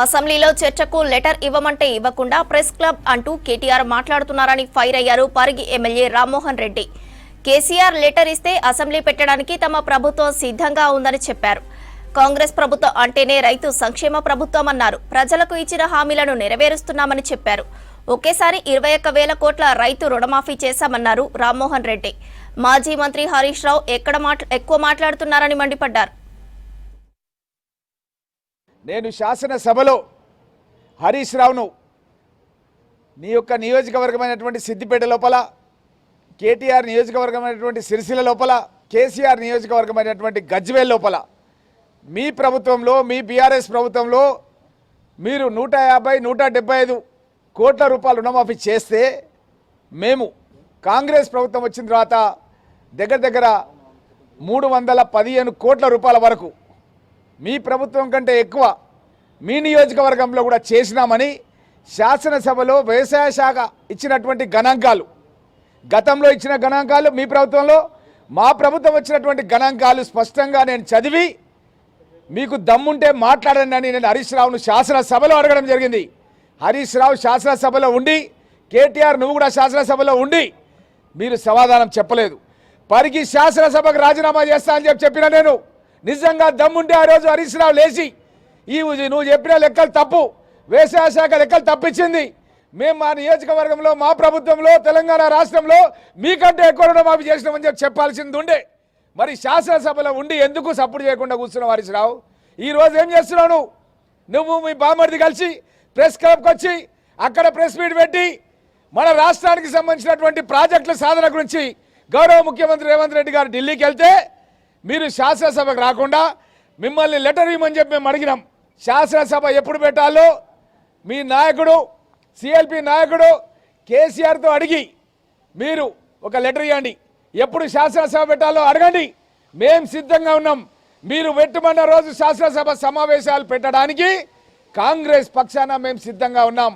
అసెంబ్లీలో చర్చకు లెటర్ ఇవ్వమంటే ఇవ్వకుండా ప్రెస్ క్లబ్ అంటూ కేటీఆర్ మాట్లాడుతున్నారని ఫైర్ అయ్యారు పరిగి ఎమ్మెల్యే రామ్మోహన్ రెడ్డి. కేసీఆర్ లెటర్ ఇస్తే అసెంబ్లీ పెట్టడానికి తమ ప్రభుత్వం సిద్ధంగా ఉందని చెప్పారు. కాంగ్రెస్ ప్రభుత్వం అంటేనే రైతు సంక్షేమ ప్రభుత్వం అన్నారు. ప్రజలకు ఇచ్చిన హామీలను నెరవేరుస్తున్నామని చెప్పారు. ఒకేసారి 21,000 కోట్ల రైతు రుణమాఫీ చేశామన్నారు రామ్మోహన్ రెడ్డి. మాజీ మంత్రి హరీష్ రావు ఎక్కువ మాట్లాడుతున్నారని మండిపడ్డారు. నేను శాసనసభలో హరీష్ రావును నీ యొక్క నియోజకవర్గమైనటువంటి సిద్దిపేట లోపల, కేటీఆర్ నియోజకవర్గమైనటువంటి సిరిసిల్ల లోపల, కేసీఆర్ నియోజకవర్గమైనటువంటి గజ్వేల్ లోపల మీ ప్రభుత్వంలో, మీ బీఆర్ఎస్ ప్రభుత్వంలో మీరు 150-175 కోట్ల రూపాయలు రుణమాఫీ చేస్తే మేము కాంగ్రెస్ ప్రభుత్వం వచ్చిన తర్వాత దగ్గర 315 కోట్ల రూపాయల వరకు మీ ప్రభుత్వం కంటే ఎక్కువ మీ నియోజకవర్గంలో కూడా చేసినామని శాసనసభలో వ్యవసాయ శాఖ ఇచ్చినటువంటి గణాంకాలు, గతంలో ఇచ్చిన గణాంకాలు, మీ ప్రభుత్వంలో మా ప్రభుత్వం వచ్చినటువంటి గణాంకాలు స్పష్టంగా నేను చదివి మీకు దమ్ముంటే మాట్లాడండి అని నేను హరీష్ రావును శాసనసభలో అడగడం జరిగింది. హరీష్ రావు శాసనసభలో ఉండి, కేటీఆర్ నువ్వు కూడా శాసనసభలో ఉండి మీరు సమాధానం చెప్పలేదు. పరిగి శాసనసభకు రాజీనామా చేస్తా అని చెప్పిన నేను నిజంగా దమ్ముంటే ఆ రోజు హరీష్ రావు లేచి నువ్వు చెప్పిన లెక్కలు తప్పు, వ్యవసాయ శాఖ లెక్కలు తప్పించింది, మేము మా నియోజకవర్గంలో, మా ప్రభుత్వంలో, తెలంగాణ రాష్ట్రంలో మీకంటే ఎక్కువ రుణమాఫీ చేసినామని చెప్పాల్సింది ఉండే. మరి శాసనసభలో ఉండి ఎందుకు సపోర్ట్ చేయకుండా కూర్చున్నావు హరీష్ రావు? ఈరోజు ఏం చేస్తున్నావు? నువ్వు మీ బామ్మర్ది కలిసి ప్రెస్ క్లబ్కి వచ్చి అక్కడ ప్రెస్ మీట్ పెట్టి మన రాష్ట్రానికి సంబంధించినటువంటి ప్రాజెక్టుల సాధన గురించి గౌరవ ముఖ్యమంత్రి రేవంత్ రెడ్డి గారు ఢిల్లీకి వెళ్తే మీరు శాసనసభకు రాకుండా మిమ్మల్ని లెటర్ ఇవ్వమని చెప్పి మేము అడిగినాం. శాసనసభ ఎప్పుడు పెట్టాలో మీ నాయకుడు, సిఎల్పి నాయకుడు కేసీఆర్తో అడిగి మీరు ఒక లెటర్ ఇవ్వండి. ఎప్పుడు శాసనసభ పెట్టాలో అడగండి, మేము సిద్ధంగా ఉన్నాం. మీరు పెట్టమన్న రోజు శాసనసభ సమావేశాలు పెట్టడానికి కాంగ్రెస్ పక్షాన మేము సిద్ధంగా ఉన్నాం.